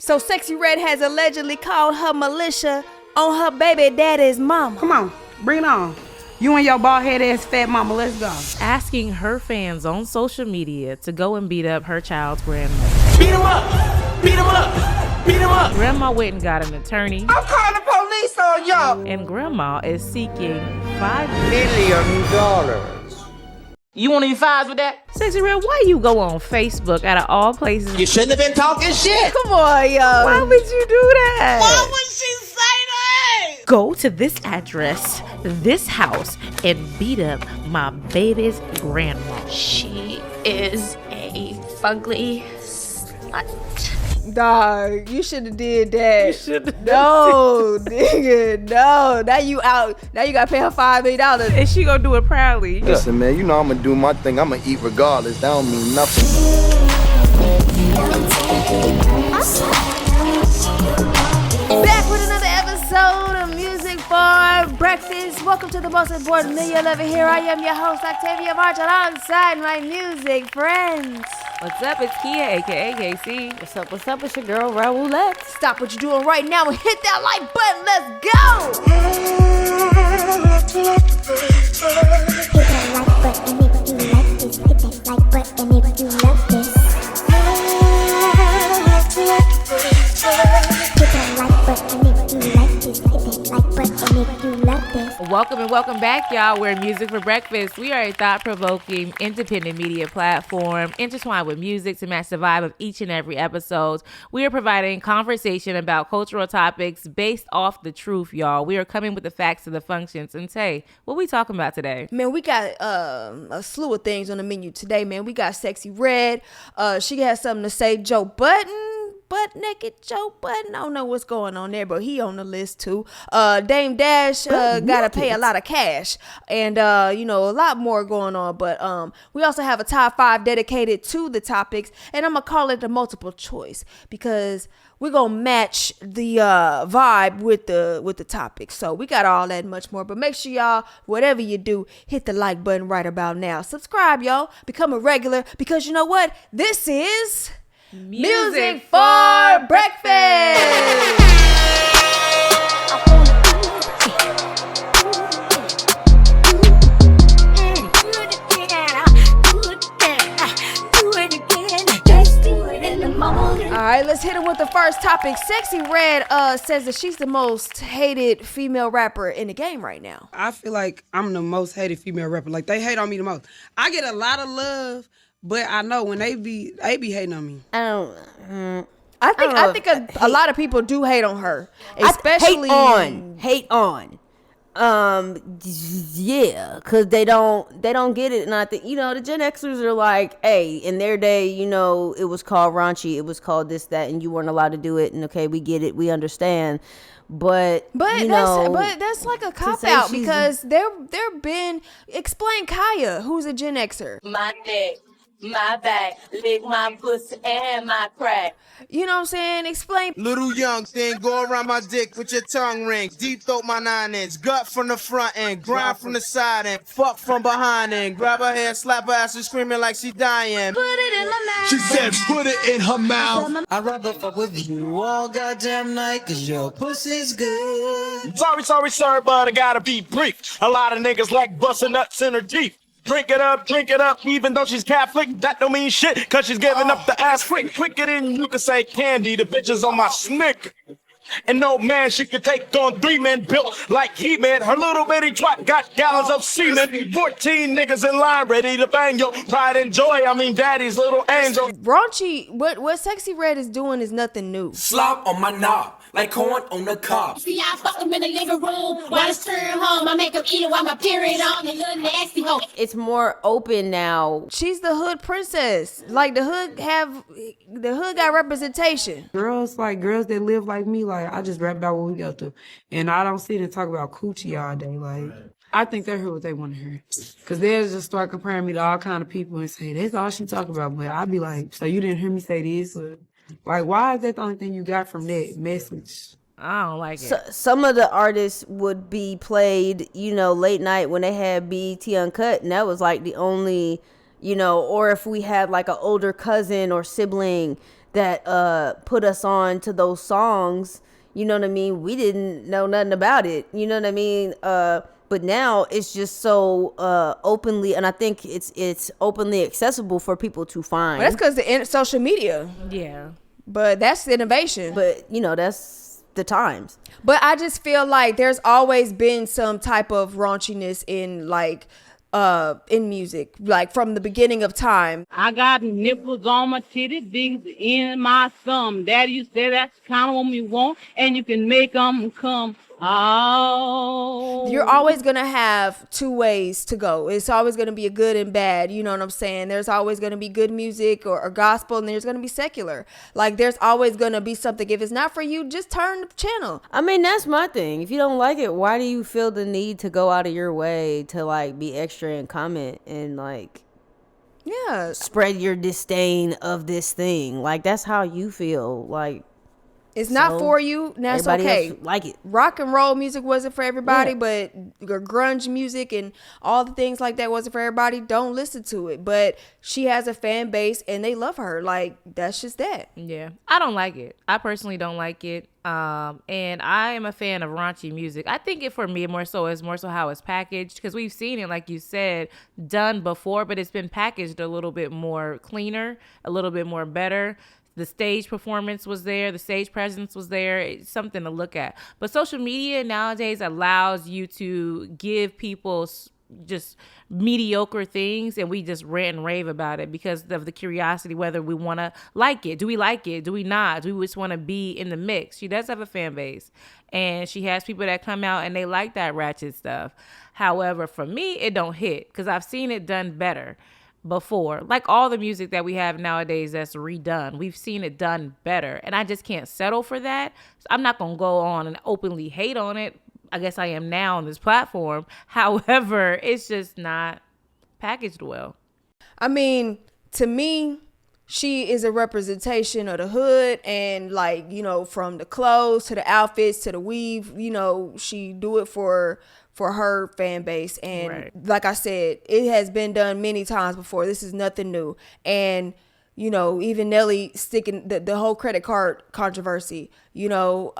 So Sexyy Red has allegedly called her militia on her baby daddy's mama. Come on, bring it on. You and your bald head ass fat mama, let's go. Asking her fans on social media to go and beat up her child's grandmother. Beat him up! Beat him up! Beat him up! Grandma went and got an attorney. I'm calling the police on y'all. And grandma is seeking $5 $1 million. You want any fives with that? Sexyy Red, why you go on Facebook out of all places? You shouldn't have been talking shit. Come on, yo. Why would you do that? Why would she say that? Go to this address, this house, and beat up my baby's grandma. She is a fugly slut. Dog, you should have did that. You should've No, nigga, no. Now you out. Now you gotta pay her $5 million. And she gonna do it proudly. Listen, man, you know I'm gonna do my thing. I'm gonna eat regardless. That don't mean nothing. Back with another episode of Music for Breakfast. Welcome to the most important meal you'll ever hear. I am your host, Octavia March, alongside my music friends. What's up? It's Kia, aka KC. What's up? What's up? It's your girl, Raoulette. Stop what you're doing right now and hit that like button. Let's go! Welcome and welcome back, y'all. We're Music for Breakfast. We are a thought-provoking, independent media platform intertwined with music to match the vibe of each and every episode. We are providing conversation about cultural topics based off the truth, y'all. We are coming with the facts of the functions. And Tay, what we talking about today? Man, we got a slew of things on the menu today, man. We got Sexyy Red. She has something to say. Joe Budden. Butt naked Joe Budden. I don't know what's going on there, but he on the list too. Dame Dash gotta pay a lot of cash, and a lot more going on. But we also have a top 5 dedicated to the topics, and I'm gonna call it the multiple choice because we're gonna match the vibe with the topics. So we got all that and much more. But make sure y'all, whatever you do, hit the like button right about now. Subscribe, y'all. Become a regular, because you know what? This is Music for Breakfast. All right, let's hit him with the first topic. Sexyy Red says that she's the most hated female rapper in the game right now. I feel like I'm the most hated female rapper. Like, they hate on me the most. I get a lot of love, but I know when they be hating on me. I think a lot of people do hate on her, especially hate on. Yeah, because they don't get it. And I think, the Gen Xers are like, hey, in their day, it was called raunchy, it was called this, that, and you weren't allowed to do it. And okay, we get it, we understand. But that's like a cop out, because there been, explain Kaya, who's a Gen Xer. My neck, my back, lick my pussy and my crack. You know what I'm saying? Explain. Little young thing, go around my dick with your tongue ring. Deep throat my 9-inch, gut from the front end, grind from the side end, fuck from behind end. Grab her hair, slap her ass and screaming like she dying. Put it in my mouth. She said, put it in her mouth. I'd rather fuck with you all goddamn night, cause your pussy's good. Sorry, but I gotta be brief. A lot of niggas like busting nuts in her teeth. Drink it up, even though she's Catholic, that don't mean shit, cause she's giving up the ass quicker than you could say candy. The bitch is on my snick. And no man, she could take on 3 men built like He-Man. Her little bitty twat got gallons of semen. 14 niggas in line ready to bang your pride and joy. I mean, daddy's little angel. Raunchy, what Sexyy Red is doing is nothing new. Slop on my knob, like corn on the cob. See, I fuck him in the living room while it's turn home. I make him eat it while my period on and little nasty hoe. it's more open now. She's the hood princess. Like, the hood got representation. Girls that live like me, like, I just rap about what we go through. And I don't sit and talk about coochie all day. Like, I think they heard what they want to hear. Because they'll just start comparing me to all kind of people and say, that's all she talk about. But I'll be like, so you didn't hear me say this? Or, like, why is that the only thing you got from that message? I don't like it. Some of the artists would be played, late night when they had BET Uncut, and that was like the only, or if we had like an older cousin or sibling that put us on to those songs. You know what I mean? We didn't know nothing about it. You know what I mean? But now it's just so openly, and I think it's openly accessible for people to find. Well, that's because the social media. Yeah. But that's innovation. But you know, that's the times. But I just feel like there's always been some type of raunchiness in like in music, like from the beginning of time. I got nipples on my titties, digs in my thumb. Daddy used to say that's kind of what we want, and you can make them come. Oh, You're always gonna have two ways to go. It's always gonna be a good and bad. You know what I'm saying? There's always gonna be good music or gospel, and there's gonna be secular. Like there's always gonna be something. If it's not for you, just turn the channel. I mean, that's my thing. If you don't like it, why do you feel the need to go out of your way to like be extra and comment and like spread your disdain of this thing? Like that's how you feel. Like it's not for you. That's okay. Like it. Rock and roll music wasn't for everybody, but grunge music and all the things like that wasn't for everybody. Don't listen to it. But she has a fan base and they love her. Like that's just that. Yeah, I don't like it. I personally don't like it. And I am a fan of raunchy music. I think it for me more so how it's packaged, because we've seen it, like you said, done before, but it's been packaged a little bit more cleaner, a little bit more better. The stage performance was there. The stage presence was there. It's something to look at. But social media nowadays allows you to give people just mediocre things, and we just rant and rave about it because of the curiosity, whether we want to like it. Do we like it? Do we not? Do we just want to be in the mix? She does have a fan base, and she has people that come out and they like that ratchet stuff. However, for me, it don't hit because I've seen it done better before. Like all the music that we have nowadays that's redone, we've seen it done better, and I just can't settle for that. So I'm not gonna go on and openly hate on it. I guess I am now on this platform. However, it's just not packaged well. I mean, to me, she is a representation of the hood, and like, you know, from the clothes to the outfits to the weave, you know, she do it for her fan base. And like I said, it has been done many times before. This is nothing new. And you know, even Nelly sticking the whole credit card controversy, you know,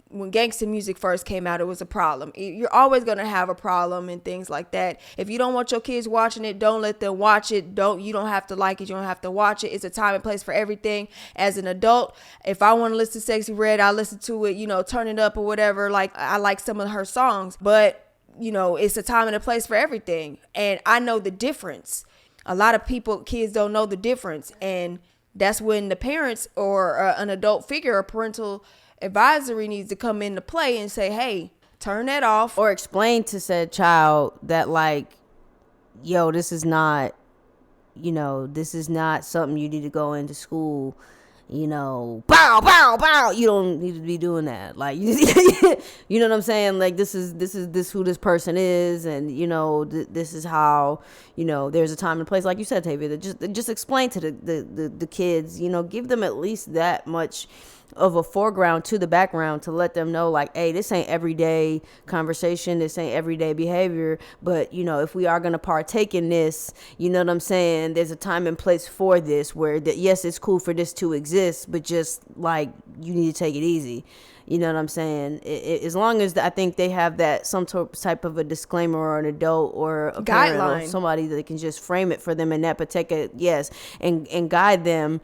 when gangsta music first came out, it was a problem. You're always going to have a problem and things like that. If you don't want your kids watching it, don't let them watch it. You don't have to like it. You don't have to watch it. It's a time and place for everything. As an adult, if I want to listen to Sexyy Red, I listen to it, you know, turn it up or whatever. Like I like some of her songs, but you know, it's a time and a place for everything. And I know the difference. A lot of kids don't know the difference. And that's when the parents or an adult figure or parental advisory needs to come into play and say, hey, turn that off. Or explain to said child that like, yo, this is not, you know, this is not something you need to go into school, you know, bow, bow, bow. You don't need to be doing that. Like, you know what I'm saying? Like, this is who this person is. And, you know, this is how, you know, there's a time and place. Like you said, Tavia, that just explain to the kids, you know, give them at least that much of a foreground to the background to let them know like, hey, this ain't everyday conversation, this ain't everyday behavior, but you know, if we are going to partake in this, you know what I'm saying, there's a time and place for this where yes, it's cool for this to exist, but just like you need to take it easy. You know what I'm saying? As long as I think they have that some type of a disclaimer or an adult or a guideline or somebody that can just frame it for them in that particular and guide them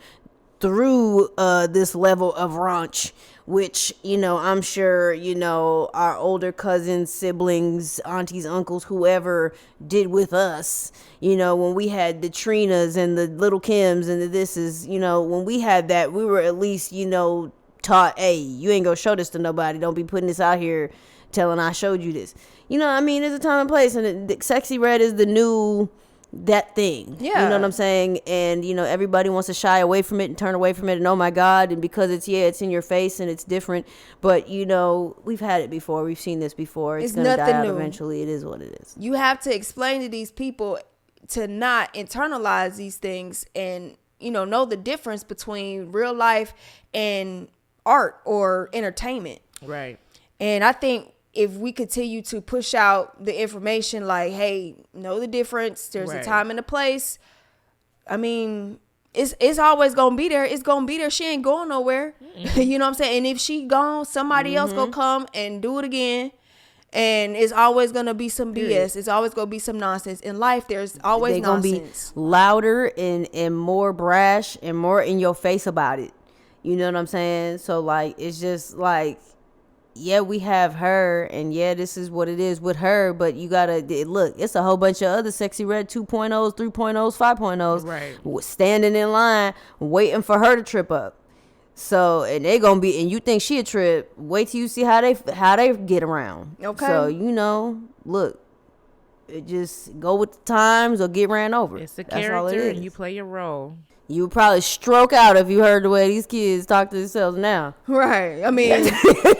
through this level of raunch, which, you know, I'm sure, you know, our older cousins, siblings, aunties, uncles, whoever did with us, you know, when we had the Trinas and the Little Kims and the this is, you know, when we had that, we were at least, you know, taught, hey, you ain't gonna show this to nobody. Don't be putting this out here telling I showed you this. You know what I mean? There's a time and place, and the Sexyy Red is the new that thing. Yeah. You know what I'm saying? And, you know, everybody wants to shy away from it and turn away from it. And, oh, my God. And because it's in your face and it's different. But, you know, we've had it before. We've seen this before. It's going to die out eventually. It is what it is. You have to explain to these people to not internalize these things and, you know the difference between real life and art or entertainment. Right. And I think if we continue to push out the information like, hey, know the difference, there's a time and a place, I mean, it's always gonna be there. It's gonna be there. She ain't going nowhere. You know what I'm saying? And if she gone, somebody else gonna come and do it again. And it's always gonna be some BS. It's always gonna be some nonsense. In life, there's always They gonna nonsense. be louder and more brash and more in your face about it. You know what I'm saying? So like, it's just like, yeah, we have her, and yeah, this is what it is with her. But you gotta look. It's a whole bunch of other Sexyy Red 2.0s, 3.0s, 5.0s, Right. standing in line waiting for her to trip up. So, and they gonna be, and you think she a trip? Wait till you see how they get around. Okay. So you know, look, it just go with the times or get ran over. It's a That's all it character, is. and you play your role. You would probably stroke out if you heard the way these kids talk to themselves now. Right. I mean,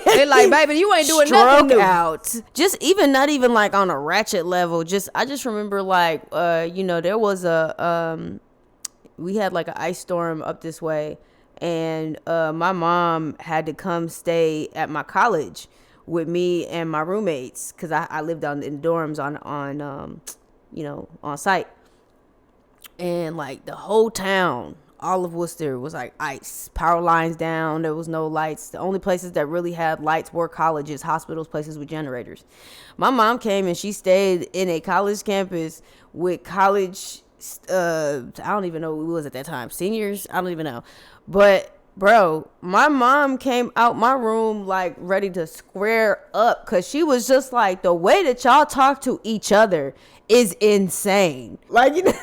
they like, baby, you ain't doing nothing new. Out. Just even not even like on a ratchet level. I just remember like there was we had like an ice storm up this way, and my mom had to come stay at my college with me and my roommates because I lived in dorms on site. And like the whole town, all of Worcester was like ice, power lines down. There was no lights. The only places that really had lights were colleges, hospitals, places with generators. My mom came and she stayed in a college campus with college. I don't even know who it was at that time. Seniors. I don't even know. But bro, my mom came out my room like ready to square up because she was just like, the way that y'all talk to each other is insane. Like, you know.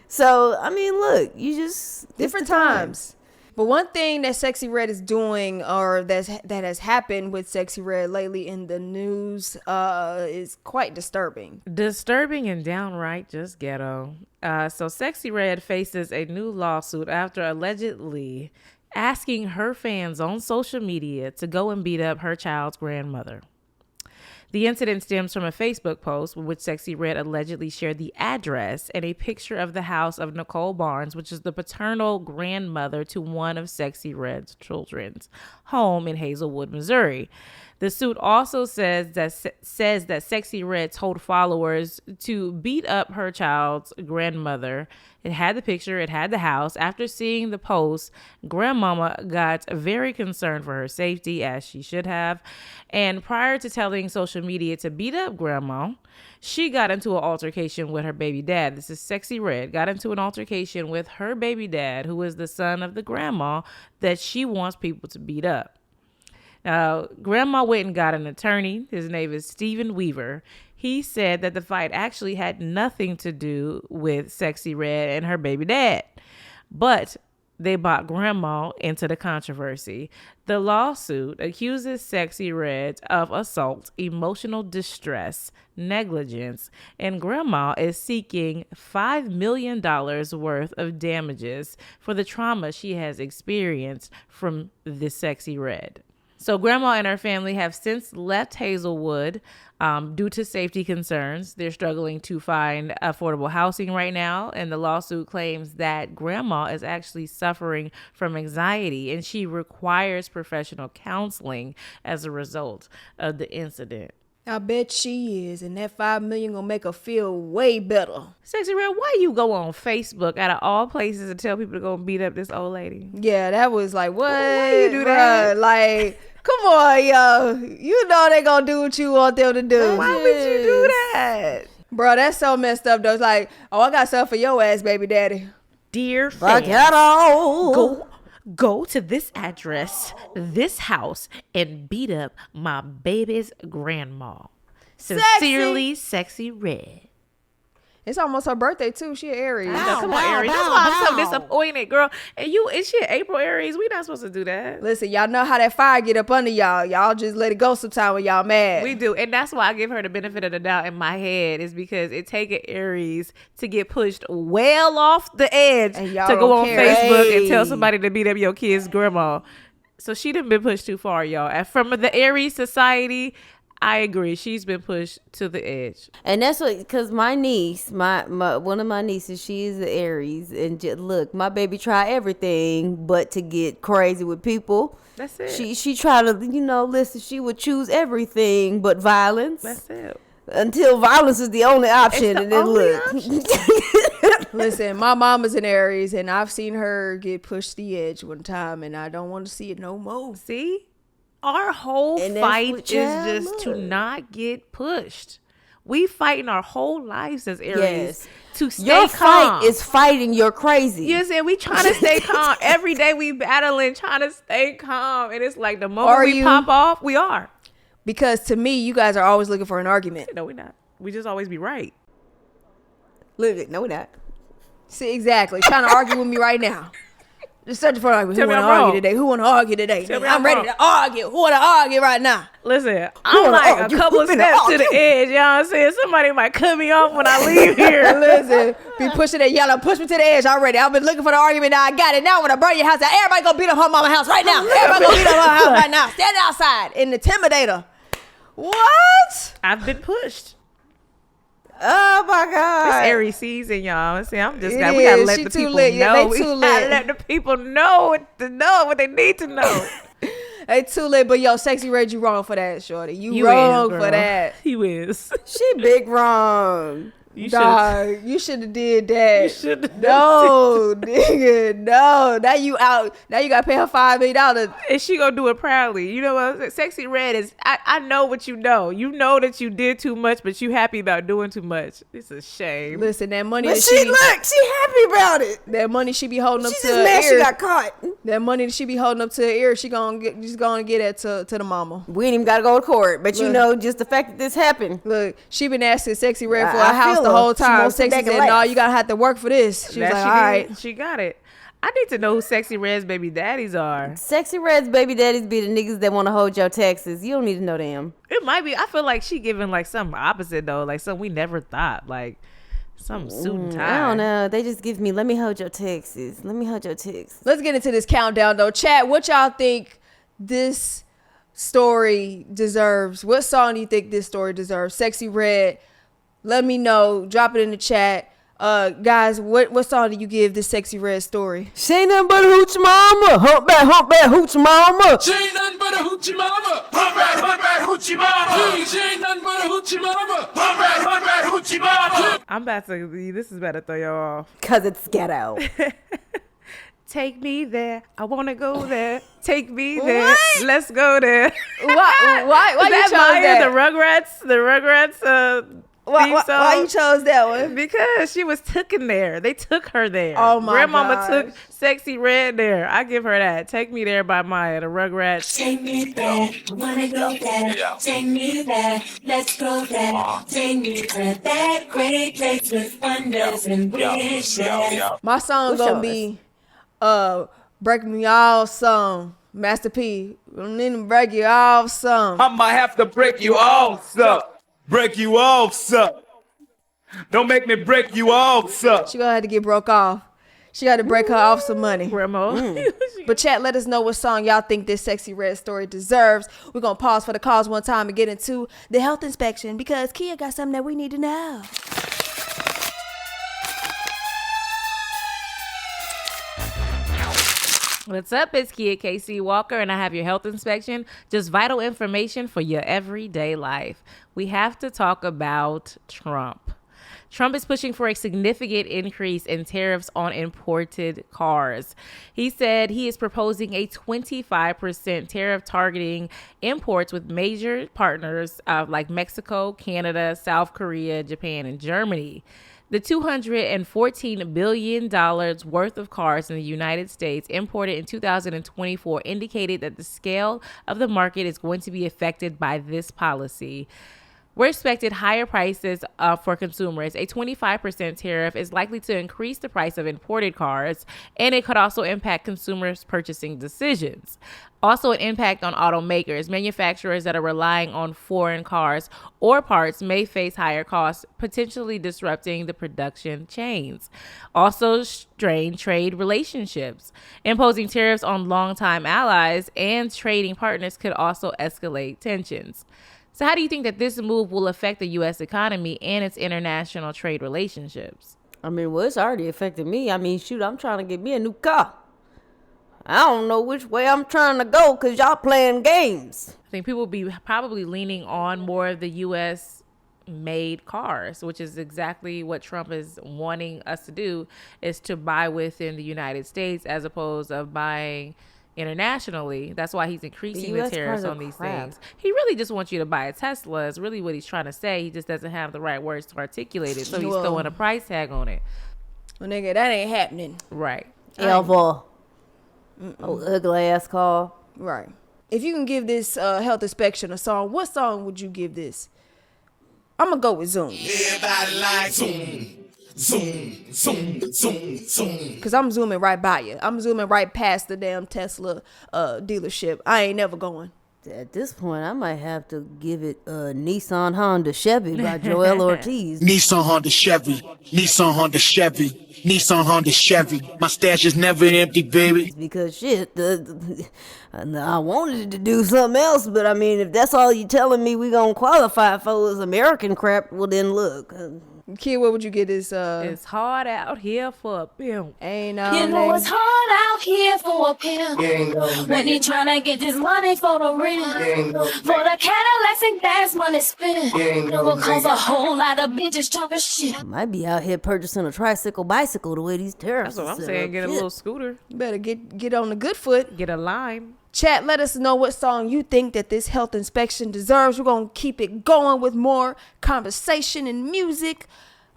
So, I mean, look, you just Different times. But one thing that Sexyy Red is doing, or that has happened with Sexyy Red lately in the news, is quite disturbing. Disturbing and downright just ghetto. So Sexyy Red faces a new lawsuit after allegedly asking her fans on social media to go and beat up her child's grandmother. The incident stems from a Facebook post in which Sexyy Red allegedly shared the address and a picture of the house of Nicole Barnes, which is the paternal grandmother to one of Sexyy Red's children's home in Hazelwood, Missouri. The suit also says that Sexyy Red told followers to beat up her child's grandmother. It had the picture, it had the house. After seeing the post, grandmama got very concerned for her safety, as she should have. And prior to telling social media to beat up grandma, she got into an altercation with her baby dad. This is Sexyy Red. Got into an altercation with her baby dad, who is the son of the grandma that she wants people to beat up. Now, grandma went and got an attorney. His name is Stephen Weaver. He said that the fight actually had nothing to do with Sexyy Red and her baby dad, but they brought grandma into the controversy. The lawsuit accuses Sexyy Red of assault, emotional distress, negligence, and grandma is seeking $5 million worth of damages for the trauma she has experienced from the Sexyy Red. So grandma and her family have since left Hazelwood due to safety concerns. They're struggling to find affordable housing right now. And the lawsuit claims that grandma is actually suffering from anxiety and she requires professional counseling as a result of the incident. I bet she is, and that $5 million gonna make her feel way better. Sexyy Red, why you go on Facebook out of all places and tell people to go beat up this old lady? Yeah, that was like, what? Why you do that? Bruh, like, come on, yo. You know they gonna do what you want them to do. Why would you do that? Bro, that's so messed up, though. It's like, oh, I got something for your ass, baby daddy. Dear fans, go to this address, this house, and beat up my baby's grandma. Sincerely, Sexyy Red. It's almost her birthday, too. She an Aries. Come on, Aries. That's why I'm so disappointed, girl. And is she an April Aries? We not supposed to do that. Listen, y'all know how that fire get up under y'all. Y'all just let it go sometime when y'all mad. We do. And that's why I give her the benefit of the doubt in my head, is because it take an Aries to get pushed well off the edge to go on Facebook and tell somebody to beat up your kid's grandma. So she done been pushed too far, y'all. And from the Aries society, I agree. She's been pushed to the edge. And that's what, because my niece, my one of my nieces, she is an Aries. And look, my baby try everything but to get crazy with people. That's it. She tried to, listen, she would choose everything but violence. That's it. until violence is the only option. And then look. Listen, my mama's an Aries, and I've seen her get pushed the edge one time, and I don't want to see it no more. See? Our whole fight is just to not get pushed. We fighting our whole lives as Aries to stay your calm. Fight is fighting your crazy. Yes, and we trying to stay calm. Every day we battling, trying to stay calm. And it's like the moment we pop off, we are. Because to me, you guys are always looking for an argument. No, we're not. We just always be right. Look, no, we're not. See, exactly. Trying to argue with me right now. Just searching for an argument. Who want to argue today? Who want to argue today? I'm ready to argue. Who want to argue right now? Listen, I'm like a couple of steps to the edge. You know what I'm saying? Somebody might cut me off when I leave here. Listen, be pushing that yellow. Push me to the edge already. I've been looking for the argument. Now I got it. Now I want to burn your house down. Everybody go beat up her mama house right now. Everybody go beat up her house right now. Stand outside and intimidate her. What? I've been pushed. Oh my God! It's Aries season, y'all. See, we gotta let the people know. Yeah, we gotta let the people know what they need to know. They too lit, but yo, Sexyy Red, you wrong for that, shorty. You wrong for that. You is. She big wrong. You should have did that. You should have. No, nigga, no. Now you out. Now you gotta pay her $5 million. And she gonna do it proudly. You know what? Sexyy Red is. I know what you know. You know that you did too much, but you happy about doing too much. It's a shame. Listen, that money. But she happy about it. That money she be holding up to just her mad ear. She got caught. That money that she be holding up to her ear, she's gonna get it to the mama. We ain't even gotta go to court, but look, you know, just the fact that this happened. Look, she been asking Sexyy Red for a house the whole time. Sexyy said, "No, you gotta have to work for this." She was like, "All right, she got it." I need to know who Sexyy Red's baby daddies are. Sexyy Red's baby daddies be the niggas that want to hold your taxes. You don't need to know them. It might be. I feel like she giving like something opposite though, like something we never thought, like some suit and tie. I don't know. They just give me, let me hold your taxes. Let me hold your taxes. Let's get into this countdown though. Chat, what y'all think this story deserves? What song do you think this story deserves? Sexyy Red, let me know. Drop it in the chat. Guys, what song do you give this Sexyy Red story? She ain't nothing but a hoochie mama. Humpback hoochie mama. She ain't nothing but a hoochie mama. Humpback hoochie mama. She ain't nothing but a hoochie mama. Humpback hoochie mama. This is about to throw y'all off. Cause it's ghetto. Take me there. I wanna go there. Take me there. What? Let's go there. Why you chose that? The Rugrats. Why you chose that one? Because she was taken there. They took her there. Oh my Grandmama took Sexyy Red there. I give her that. Take Me There by Maya, the Rugrats. Take me there, I wanna go there. Take me there, let's go there. Take me to that great place with wonders and wishes. My song gonna be Break Me Off song. Master P. I need to break you off some. I might have to break you off some. Break you off, son. Don't make me break you off, son. She gonna have to get broke off. She got to break her off some money. Grandma. But chat, let us know what song y'all think this Sexyy Red story deserves. We're gonna pause for the calls one time and get into the health inspection because Kia got something that we need to know. What's up? It's Kia KC Walker, and I have your health inspection. Just vital information for your everyday life. We have to talk about Trump. Trump is pushing for a significant increase in tariffs on imported cars. He said he is proposing a 25% tariff targeting imports with major partners like Mexico, Canada, South Korea, Japan, and Germany. The $214 billion worth of cars in the United States imported in 2024 indicated that the scale of the market is going to be affected by this policy. We're expected higher prices for consumers. A 25% tariff is likely to increase the price of imported cars, and it could also impact consumers' purchasing decisions. Also, an impact on automakers. Manufacturers that are relying on foreign cars or parts may face higher costs, potentially disrupting the production chains. Also, strain trade relationships. Imposing tariffs on longtime allies and trading partners could also escalate tensions. So how do you think that this move will affect the U.S. economy and its international trade relationships? I mean, well, it's already affected me. I mean, shoot, I'm trying to get me a new car. I don't know which way I'm trying to go because y'all playing games. I think people will be probably leaning on more of the U.S. made cars, which is exactly what Trump is wanting us to do, is to buy within the United States as opposed to buying internationally. That's why he's increasing the tariffs on these things. He really just wants you to buy a Tesla is really what he's trying to say. He just doesn't have the right words to articulate it. So he's throwing a price tag on it. Well, nigga, that ain't happening. Right. Elva. Oh, ugly ass call. Right. If you can give this health inspection a song, what song would you give this? I'm going to go with Zoom. Everybody like Zoom. Zoom, zoom, zoom, zoom. Because I'm zooming right by you. I'm zooming right past the damn Tesla dealership. I ain't never going. At this point, I might have to give it Nissan Honda Chevy by Joel Ortiz. Nissan Honda Chevy. Nissan Honda Chevy. Nissan Honda Chevy. My stash is never empty, baby. Because shit, I wanted to do something else, but I mean, if that's all you telling me we gonna qualify for is American crap, well then look. Kid, what would you get this? It's hard out here for a pimp. Ain't You know it's hard out here for a pimp when he tryna get this money for the rent, for the Cadillacs and gas money spent. Will cause a whole lot of bitches talking shit. Might be out here purchasing a tricycle, bicycle the way these tariffs. That's what I'm saying. Get a little scooter. You better get on the good foot. Get a Lime. Chat, let us know what song you think that this health inspection deserves. We're going to keep it going with more conversation and music.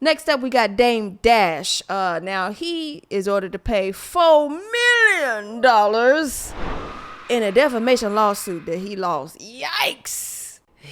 Next up, we got Dame Dash. Now, he is ordered to pay $4 million in a defamation lawsuit that he lost. Yikes.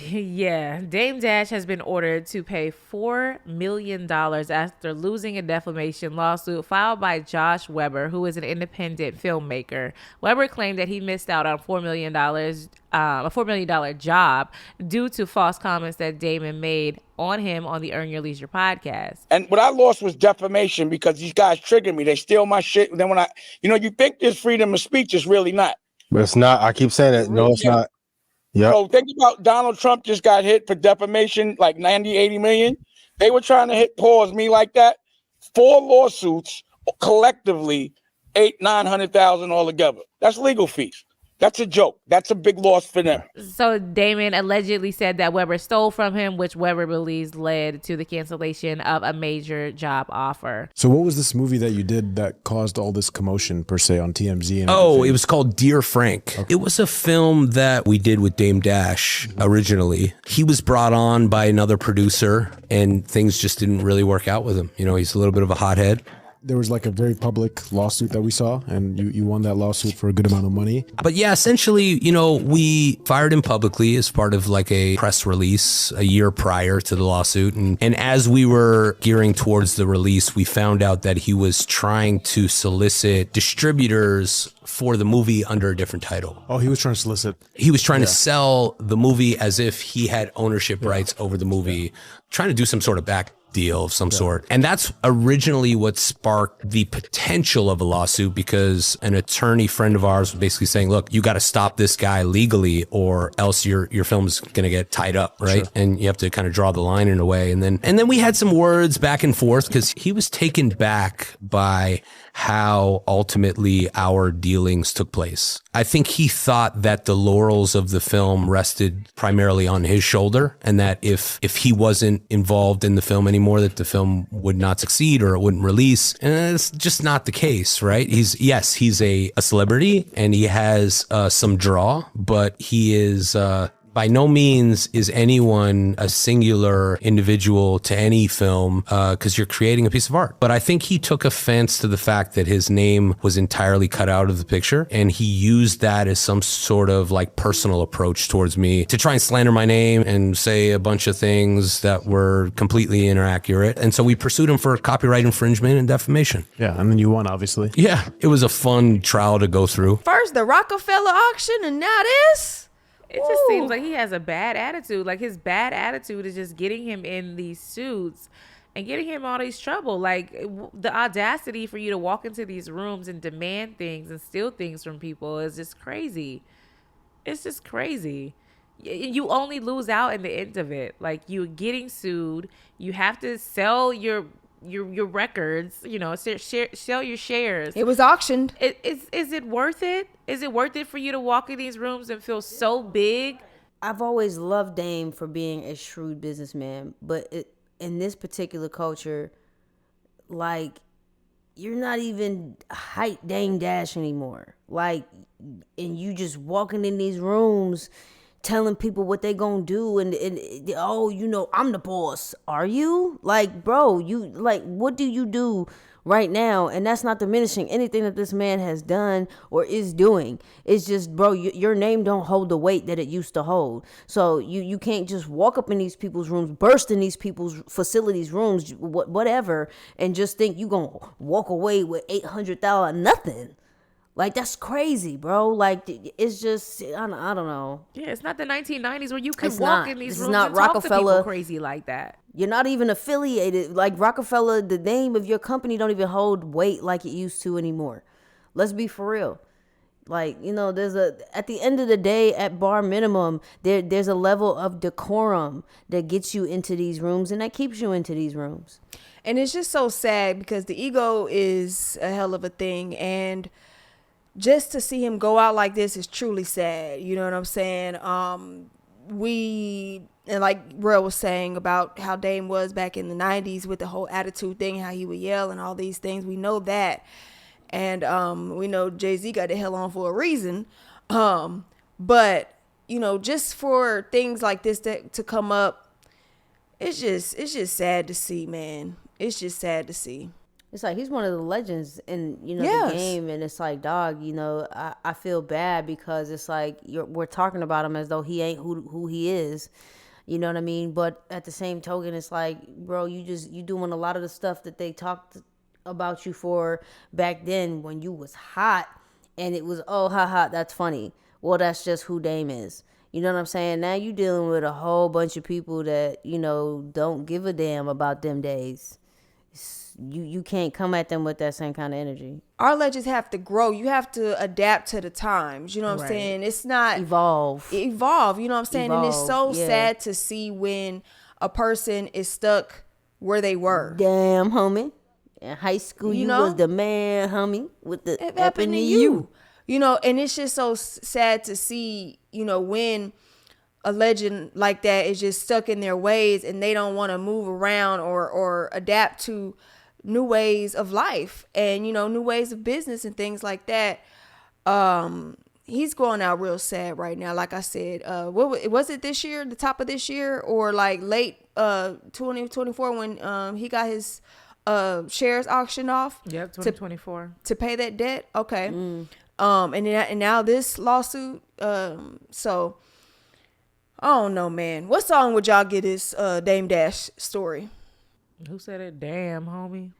Yeah, Dame Dash has been ordered to pay $4 million after losing a defamation lawsuit filed by Josh Weber, who is an independent filmmaker. Weber claimed that he missed out on $4 million, a $4 million job due to false comments that Damon made on him on the Earn Your Leisure podcast. And what I lost was defamation because these guys triggered me. They steal my shit. And then when you think there's freedom of speech, it's really not. But it's not. I keep saying it. No, it's not. Yeah. So think about Donald Trump just got hit for defamation, like 90, 80 million. They were trying to pause me like that. 4 lawsuits collectively, 900,000 altogether. That's legal fees. That's a joke. That's a big loss for them. So Damon allegedly said that Weber stole from him, which Weber believes led to the cancellation of a major job offer. So what was this movie that you did that caused all this commotion, per se, on TMZ? And it was called Dear Frank. Okay. It was a film that we did with Dame Dash originally. He was brought on by another producer, and things just didn't really work out with him. You know, he's a little bit of a hothead. There was like a very public lawsuit that we saw, and you won that lawsuit for a good amount of money. But yeah, essentially, we fired him publicly as part of like a press release a year prior to the lawsuit. And as we were gearing towards the release, we found out that he was trying to solicit distributors for the movie under a different title. Oh, he was trying to solicit. He was trying to sell the movie as if he had ownership rights over the movie, trying to do some sort of back deal of some sort. And that's originally what sparked the potential of a lawsuit, because an attorney friend of ours was basically saying, look, you got to stop this guy legally or else your film is going to get tied up, right? Sure. And you have to kind of draw the line in a way. And then we had some words back and forth because he was taken back by how ultimately our dealings took place. I think he thought that the laurels of the film rested primarily on his shoulder, and that if he wasn't involved in the film anymore, that the film would not succeed or it wouldn't release. And it's just not the case, right? He's a celebrity and he has some draw, but he is by no means is anyone a singular individual to any film, because you're creating a piece of art. But I think he took offense to the fact that his name was entirely cut out of the picture, and he used that as some sort of like personal approach towards me to try and slander my name and say a bunch of things that were completely inaccurate. And so we pursued him for copyright infringement and defamation. Yeah, and then you won, obviously. Yeah, it was a fun trial to go through. First the Rockefeller auction, and now this? It just seems like he has a bad attitude. Like, his bad attitude is just getting him in these suits and getting him all these trouble. Like, the audacity for you to walk into these rooms and demand things and steal things from people is just crazy. It's just crazy. You only lose out in the end of it. Like, you're getting sued. You have to sell your records, sell your shares. It was auctioned. Is it worth it? Is it worth it for you to walk in these rooms and feel so big? I've always loved Dame for being a shrewd businessman, but in this particular culture, like, you're not even hype Dame Dash anymore. Like, and you just walking in these rooms telling people what they gonna do and oh, you know, I'm the boss. Are you? Like, bro, you, like, what do you do right now? And that's not diminishing anything that this man has done or is doing. It's just, bro, your name don't hold the weight that it used to hold. So you can't just walk up in these people's rooms, burst in these people's facilities rooms, whatever, and just think you gonna walk away with $800,000 nothing. Like, that's crazy, bro. Like, it's just, I don't know. Yeah, it's not the 1990s where you could walk in these rooms and Rockefeller, talk to people crazy like that. You're not even affiliated. Like, Rockefeller, the name of your company don't even hold weight like it used to anymore. Let's be for real. Like, you know, at the end of the day, at bar minimum, there's a level of decorum that gets you into these rooms and that keeps you into these rooms. And it's just so sad because the ego is a hell of a thing, and just to see him go out like this is truly sad. You know what I'm saying? And like Real was saying about how Dame was back in the 90s with the whole attitude thing, how he would yell and all these things. We know that. And we know Jay-Z got the hell on for a reason. But, you know, just for things like this to come up, it's just sad to see, man. It's just sad to see. It's like he's one of the legends in, you know, the game, and it's like, dog, you know, I feel bad because it's like we're talking about him as though he ain't who he is, you know what I mean? But at the same token, it's like, bro, you doing a lot of the stuff that they talked about you for back then when you was hot, and it was, oh, haha, that's funny. Well, that's just who Dame is. You know what I'm saying? Now you dealing with a whole bunch of people that, you know, don't give a damn about them days. You can't come at them with that same kind of energy. Our legends have to grow. You have to adapt to the times. You know what I'm saying? It's not evolve. You know what I'm saying? And it's so sad to see when a person is stuck where they were. Damn, homie. In high school, you was the man, homie. What the happened to you? You know, and it's just so sad to see, you know, when a legend like that is just stuck in their ways and they don't want to move around or adapt to new ways of life and, you know, new ways of business and things like that. He's going out real sad right now. Like I said, what was it this year, the top of this year, or like late 2024 when he got his shares auctioned off? Yep, 2024 to pay that debt. Okay. And now this lawsuit. So I don't know, man. What song would y'all get this Dame Dash story? Who said it? Damn, homie.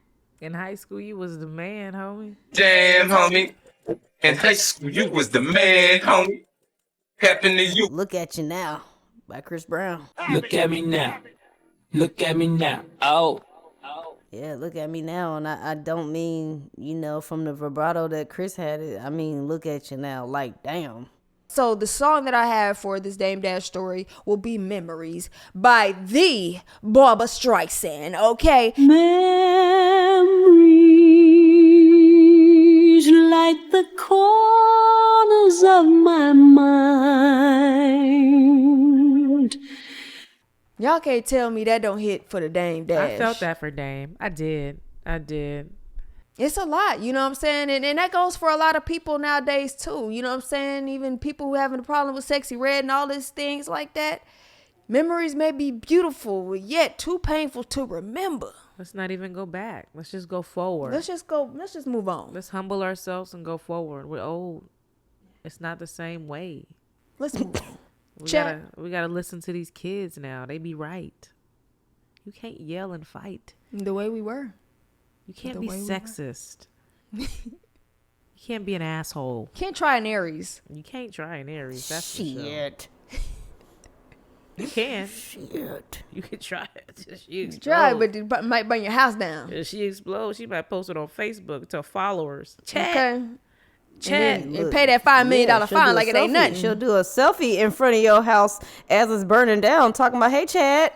In high school, you was the man, homie. Damn, homie. In high school, you was the man, homie. Happened to you. Look at you now, by Chris Brown. Look at me now. Look at me now. Oh. Yeah, look at me now. And I don't mean, you know, from the vibrato that Chris had it. I mean, look at you now. Like, damn. So the song that I have for this Dame Dash story will be Memories by the Barbra Streisand, okay? Memories like the corners of my mind. Y'all can't tell me that don't hit for the Dame Dash. I felt that for Dame. I did. It's a lot, you know what I'm saying? And that goes for a lot of people nowadays too. You know what I'm saying? Even people who having a problem with Sexyy Red and all these things like that. Memories may be beautiful, yet too painful to remember. Let's not even go back. Let's just go forward. Let's just move on. Let's humble ourselves and go forward. We're old. It's not the same way. Let's move on. We gotta listen to these kids now. They be right. You can't yell and fight. The way we were. You can't be sexist. You can't be an asshole. Can't try an Aries. You can't try an Aries. That's shit. You can. Shit. You can try it. She try, but it might burn your house down. If she explodes, she might post it on Facebook to followers. Chat. Okay. Chat and pay that $5 million fine like it ain't nothing. She'll do a selfie in front of your house as it's burning down, talking about, hey, Chad.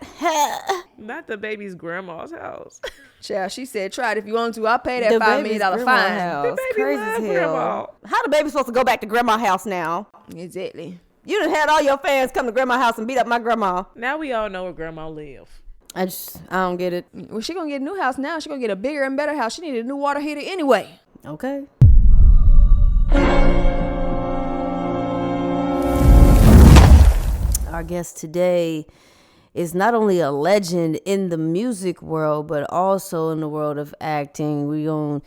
Not the baby's grandma's house. Child, she said, try it if you want to. I'll pay that $5 million fine. The baby crazy as hell. How the baby supposed to go back to grandma's house now? Exactly. You done had all your fans come to grandma's house and beat up my grandma. Now we all know where grandma live. I don't get it. Well, she gonna get a new house now. She gonna get a bigger and better house. She needed a new water heater anyway. Okay. Our guest today is not only a legend in the music world, but also in the world of acting. We gonna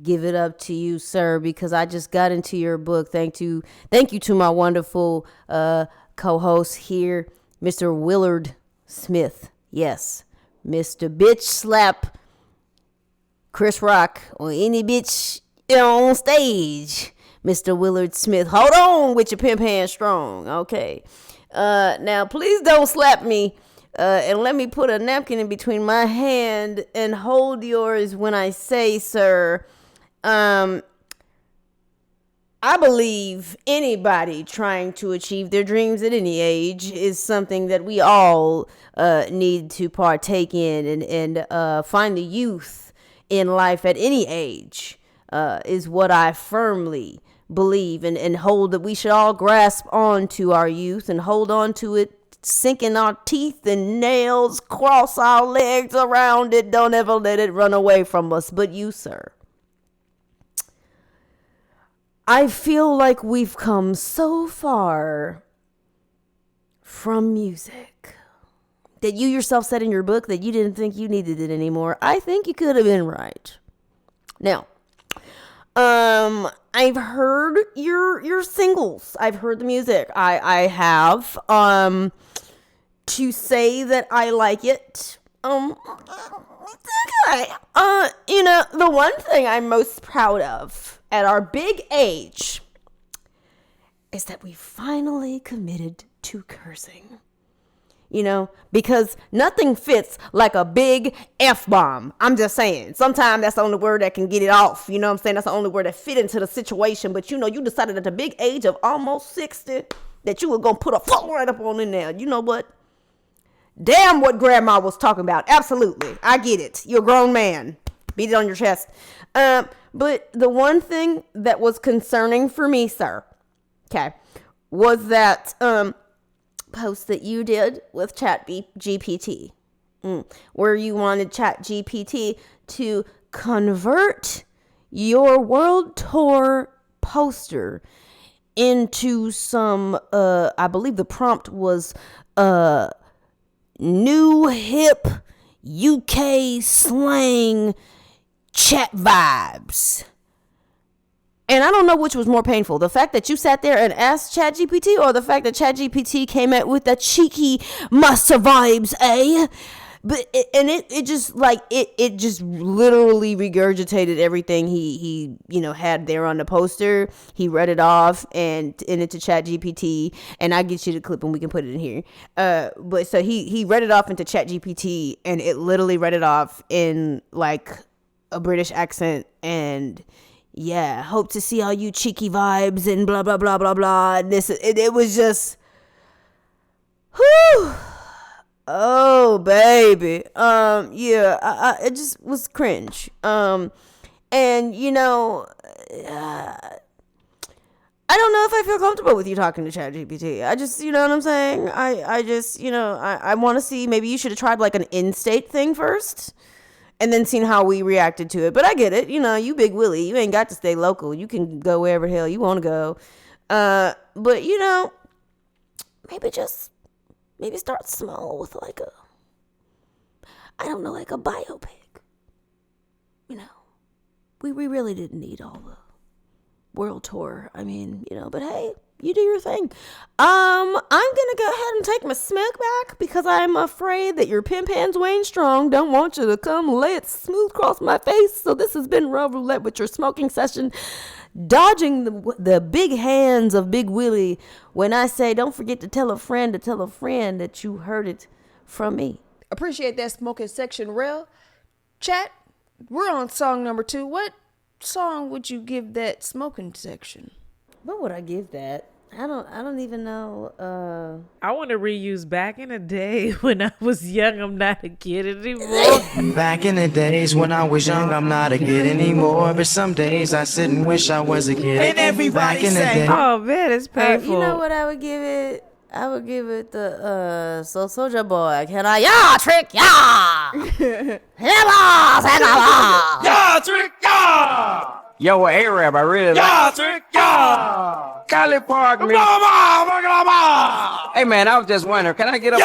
give it up to you, sir, because I just got into your book. Thank you to my wonderful co-host here, Mr. Willard Smith. Yes, Mr. Bitch Slap Chris Rock or any bitch on stage. Mr. Willard Smith. Hold on with your pimp hand strong. Okay. Now, please don't slap me and let me put a napkin in between my hand and hold yours when I say, sir, I believe anybody trying to achieve their dreams at any age is something that we all need to partake in and find the youth in life at any age is what I firmly believe and hold that we should all grasp on to our youth and hold on to it, sinking our teeth and nails, cross our legs around it. Don't ever let it run away from us. But you, sir, I feel like we've come so far from music that you yourself said in your book that you didn't think you needed it anymore. I think you could have been right. Now, I've heard your singles. I've heard the music. I have. To say that I like it. Okay. The one thing I'm most proud of at our big age is that we finally committed to cursing. Because nothing fits like a big F-bomb. I'm just saying. Sometimes that's the only word that can get it off. You know what I'm saying? That's the only word that fit into the situation. But, you decided at the big age of almost 60 that you were going to put a foot right up on in there. You know what? Damn what grandma was talking about. Absolutely. I get it. You're a grown man. Beat it on your chest. But the one thing that was concerning for me, sir, was that post that you did with ChatGPT, where you wanted ChatGPT to convert your world tour poster into some, I believe the prompt was new hip UK slang chat vibes. And I don't know which was more painful, the fact that you sat there and asked ChatGPT or the fact that ChatGPT came out with that cheeky master vibes, eh? But it just literally regurgitated everything he had there on the poster. He read it off and into ChatGPT, and I get you the clip and we can put it in here. But so he read it off into ChatGPT, and it literally read it off in like a British accent and. Yeah, hope to see all you cheeky vibes and blah, blah, blah, blah, blah. And it was just, whew. Oh, baby. It just was cringe. I don't know if I feel comfortable with you talking to ChatGPT. I just, you know what I'm saying? I want to see, maybe you should have tried like an in-state thing first. And then seen how we reacted to it. But I get it. You Big Willie. You ain't got to stay local. You can go wherever the hell you want to go. But, maybe start small with like a biopic. We really didn't need all the world tour. But hey, you do your thing. I'm gonna go ahead and take my smoke back because I'm afraid that your pimp hands weighing strong. Don't want you to come lay it smooth across my face. So this has been Rub Roulette with your smoking session, dodging the big hands of Big Willie. When I say don't forget to tell a friend that you heard it from me. Appreciate that smoking section, Rel. Chat, we're on song number 2. What song would you give that smoking section? What would I give that? I don't even know. I want to reuse back in the day when I was young. I'm not a kid anymore. Back in the days when I was young, I'm not a kid anymore. But some days I sit and wish I was a kid. And everybody back in the day. Oh man, it's painful. You know what I would give it? I would give it the Soulja Boy. Can I trick Yeah, trick, yeah! Yo, A-Rap, I really like. Trick, yeah! Cali Park, man. Hey, man, I was just wondering, can I get up?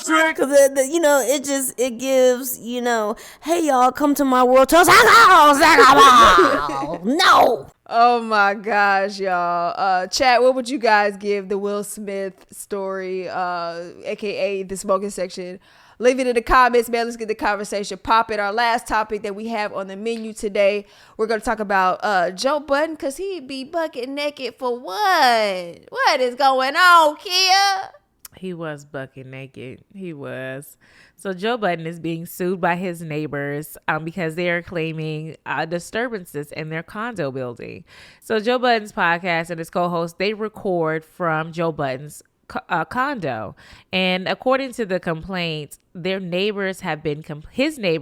Trick. Cause it gives, hey y'all, come to my world. No. Oh my gosh, y'all. Chat, what would you guys give the Will Smith story, aka the smoking section? Leave it in the comments, man. Let's get the conversation popping. Our last topic that we have on the menu today, we're going to talk about Joe Budden, because he be bucket naked for what? What is going on, Kia? He was bucket naked. He was. So Joe Budden is being sued by his neighbors because they are claiming disturbances in their condo building. So Joe Budden's podcast and his co-host, they record from Joe Budden's condo, and according to the complaint, his neighbor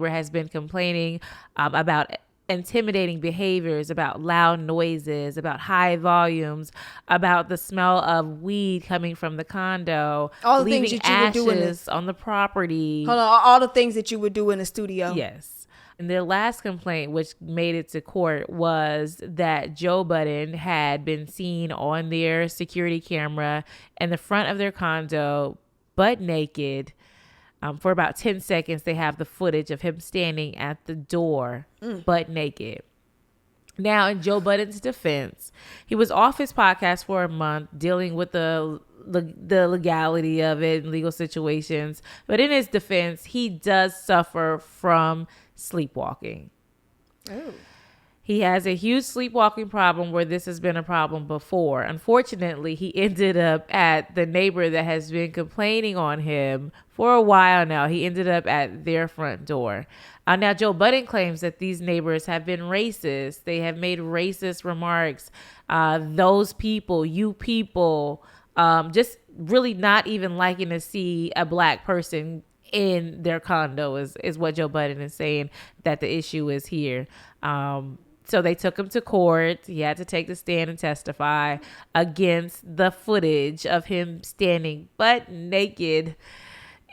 has been complaining about intimidating behaviors, about loud noises, about high volumes, about the smell of weed coming from the condo, all the leaving things that you would do on the property. Hold on, all the things that you would do in the studio. Yes. And their last complaint, which made it to court, was that Joe Budden had been seen on their security camera in the front of their condo, butt naked. For about 10 seconds, they have the footage of him standing at the door, butt naked. Now, in Joe Budden's defense, he was off his podcast for a month dealing with the legality of it and legal situations. But in his defense, he does suffer from sleepwalking. Oh. He has a huge sleepwalking problem where this has been a problem before. Unfortunately, he ended up at the neighbor that has been complaining on him for a while now. He ended up at their front door. Now, Joe Budden claims that these neighbors have been racist. They have made racist remarks. Those people, you people, just really not even liking to see a black person in their condo is what Joe Budden is saying that the issue is here. So they took him to court. He had to take the stand and testify against the footage of him standing butt naked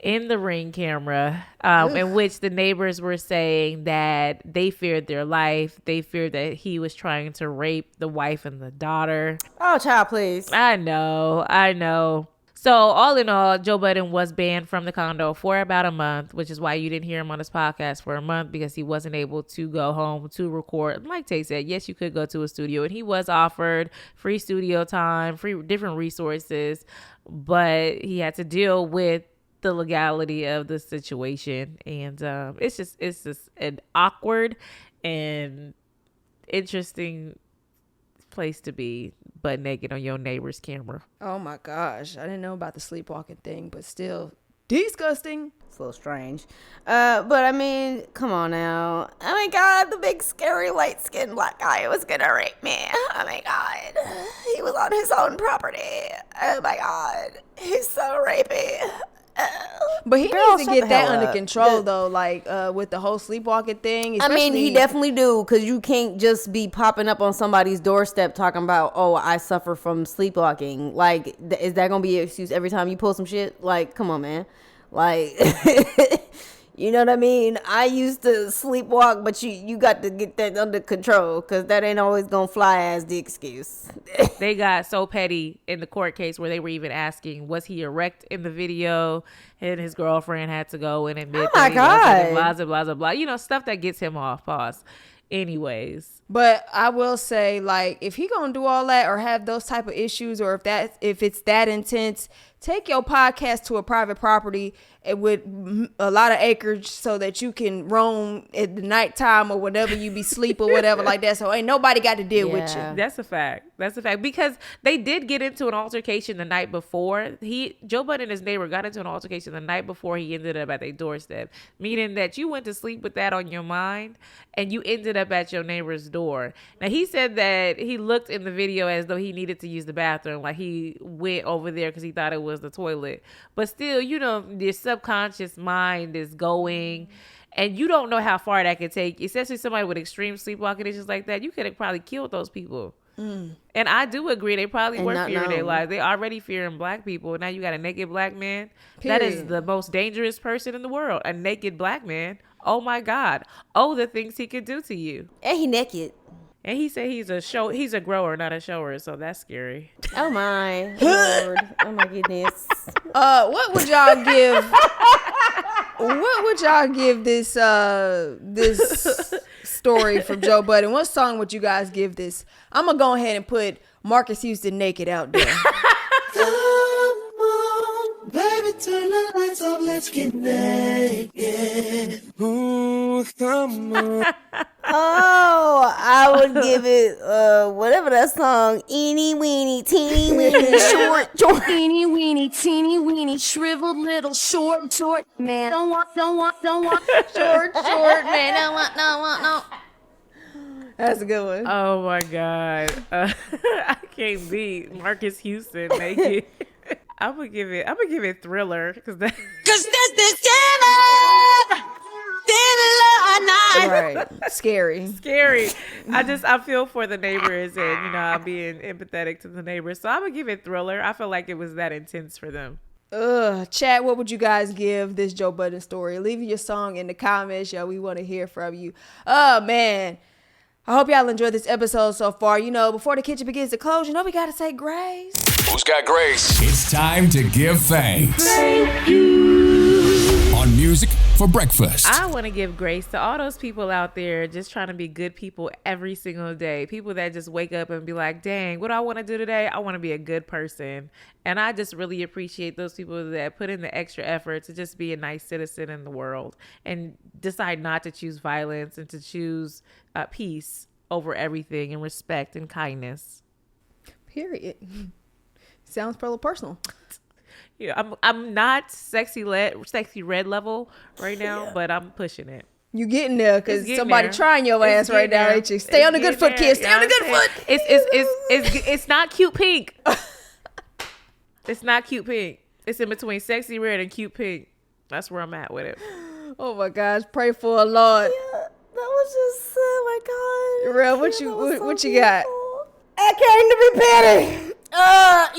in the Ring camera, in which the neighbors were saying that they feared their life. They feared that he was trying to rape the wife and the daughter. Oh, child, please. I know. So all in all, Joe Budden was banned from the condo for about a month, which is why you didn't hear him on his podcast for a month, because he wasn't able to go home to record. Like Tay said, yes, you could go to a studio, and he was offered free studio time, free different resources, but he had to deal with the legality of the situation. And it's just an awkward and interesting place to be, butt naked on your neighbor's camera. Oh my gosh, I didn't know about the sleepwalking thing, but still disgusting. It's a little strange. But I mean, come on now. Oh my God, the big scary light-skinned black guy was gonna rape me. Oh my God, he was on his own property. Oh my God, he's so rapey. But he needs to get that under control, though, like with the whole sleepwalking thing. I mean, he definitely do, because you can't just be popping up on somebody's doorstep talking about, oh, I suffer from sleepwalking. Like, is that going to be an excuse every time you pull some shit? Like, come on, man. Like, you know what I mean? I used to sleepwalk, but you got to get that under control, because that ain't always going to fly as the excuse. They got so petty in the court case where they were even asking, was he erect in the video? And his girlfriend had to go and admit that he wasn't, blah, blah, blah, blah, blah. You know, stuff that gets him off. Pause. Anyways. But I will say, like, if he gonna do all that or have those type of issues, or if it's that intense take your podcast to a private property and with a lot of acreage so that you can roam at the nighttime or whenever you be sleep or whatever like that. So ain't nobody got to deal with you. That's a fact. That's a fact. Because they did get into an altercation the night before. Joe Budden and his neighbor got into an altercation the night before he ended up at their doorstep. Meaning that you went to sleep with that on your mind and you ended up at your neighbor's door. Now he said that he looked in the video as though he needed to use the bathroom. Like he went over there because he thought it was the toilet. But still, you know, your subconscious mind is going and you don't know how far that could take, especially somebody with extreme sleepwalking issues like that. You could have probably killed those people. And I do agree, they probably were fearing their lives. They already fearing black people. Now you got a naked black man. Period. That is the most dangerous person in the world. A naked black man. Oh my God. Oh, the things he could do to you. And he naked. And he said he's a grower, not a shower, so that's scary. Oh my Lord. Oh my goodness. What would y'all give? What would y'all give this this story from Joe Budden? What song would you guys give this? I'm gonna go ahead and put Marcus Houston Naked out there. Baby, turn the lights off, let's get naked. Ooh, come on. Oh, I would give it whatever that song, eeny weeny teeny weeny short eeny weeny teeny weeny shriveled little short man. Don't want short man. Don't want no. That's a good one. Oh my God, I can't beat Marcus Houston naked. I'm gonna give it Thriller because this right. Scary. I feel for the neighbors and, you know, I'm being empathetic to the neighbors. So I'm going to give it Thriller. I feel like it was that intense for them. Chat, what would you guys give this Joe Budden story? Leave your song in the comments, yo. We want to hear from you. Oh, man. I hope y'all enjoyed this episode so far. You know, before the kitchen begins to close, you know we got to say grace. Who's got grace? It's time to give thanks. On Music for Breakfast. I want to give grace to all those people out there just trying to be good people every single day. People that just wake up and be like, dang, what do I want to do today? I want to be a good person. And I just really appreciate those people that put in the extra effort to just be a nice citizen in the world and decide not to choose violence and to choose peace over everything and respect and kindness. Period. Sounds probably personal. Yeah, I'm not Sexyy Red level right now, but I'm pushing it. You getting there because somebody trying your ass right now, ain't you? Stay on the good foot, kid. Stay on the good foot. It's not cute pink. It's not cute pink. It's in between Sexyy Red and cute pink. That's where I'm at with it. Oh my gosh, pray for a Lord. Yeah, that was just, oh my God. Real, what you got? I came to be petty.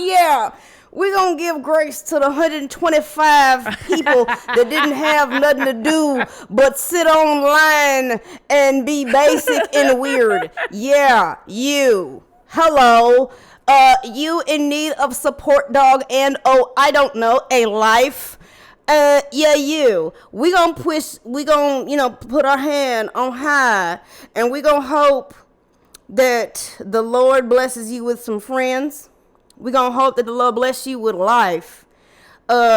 Yeah. We're going to give grace to the 125 people that didn't have nothing to do but sit online and be basic and weird. Yeah, you. Hello. You in need of support, dog, and, I don't know, a life. Yeah, you. We gonna put our hand on high, and we gonna hope that the Lord blesses you with some friends. We gonna hope that the Lord bless you with life.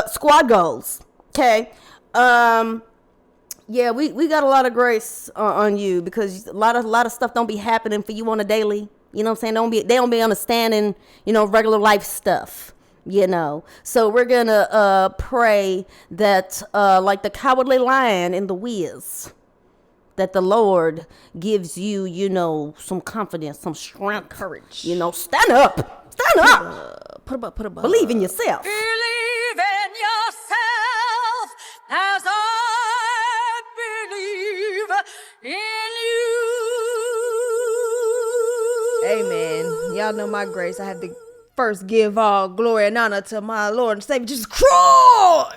Squad goals. Okay. Yeah, we got a lot of grace on you because a lot of stuff don't be happening for you on a daily. You know what I'm saying? They don't be understanding, regular life stuff. So we're gonna pray that like the cowardly lion in The Wiz, that the Lord gives you, some confidence, some strength, courage. Stand up. Stand up. Put up. Believe in yourself. Believe in yourself as I believe in you. Amen. Y'all know my grace. I have to first give all glory and honor to my Lord and Savior Jesus Christ.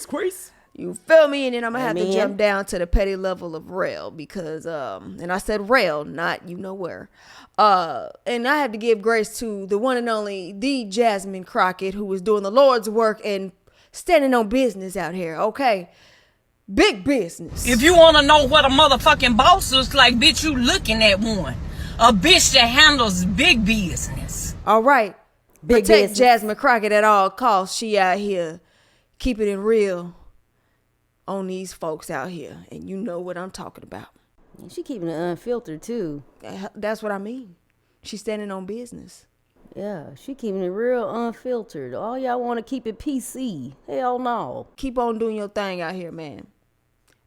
Grace. You feel me? And then I'm gonna have to jump down to the petty level of rail because and I said rail, not you know where. And I have to give grace to the one and only the Jasmine Crockett, who is doing the Lord's work and standing on business out here. Okay, big business. If you want to know what a motherfucking boss looks like, bitch, you looking at one. A bitch that handles big business. All right. Big Protect business. Jasmine Crockett at all costs. She out here keeping it real on these folks out here. And you know what I'm talking about. She keeping it unfiltered too. That's what I mean. She's standing on business. Yeah, she keeping it real unfiltered. All y'all want to keep it PC. Hell no. Keep on doing your thing out here, man.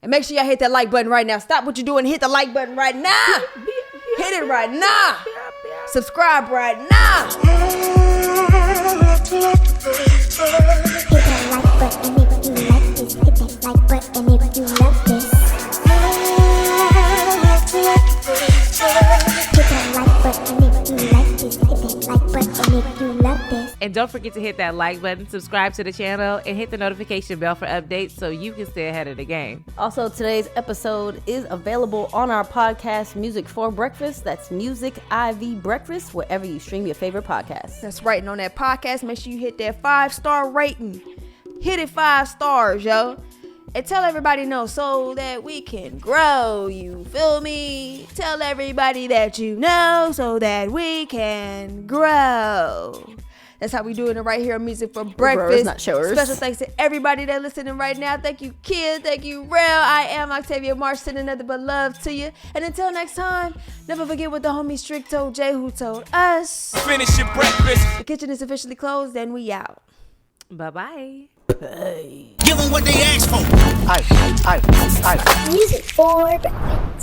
And make sure y'all hit that like button right now. Stop what you're doing. Hit the like button right now. Hit it right now. Subscribe right now. Hit that like button if you like this. Hit that like button if you love this. Hit that like button if you like this. Hit that like button if you love this. And don't forget to hit that like button, subscribe to the channel, and hit the notification bell for updates so you can stay ahead of the game. Also, today's episode is available on our podcast, Music for Breakfast. That's Music IV Breakfast, wherever you stream your favorite podcasts. That's right. And on that podcast, make sure you hit that 5-star rating. Hit it 5 stars, yo. And tell everybody no so that we can grow. You feel me? Tell everybody that you know so that we can grow. That's how we doing it right here on Music for Breakfast. Not yours. Special thanks to everybody that listening right now. Thank you, Kid. Thank you, Rail. I am Octavia March, sending nothing but love to you. And until next time, never forget what the homie Strick told Jay, who told us. Finish your breakfast. The kitchen is officially closed, and we out. Bye-bye. Give them what they asked for. Music for breakfast.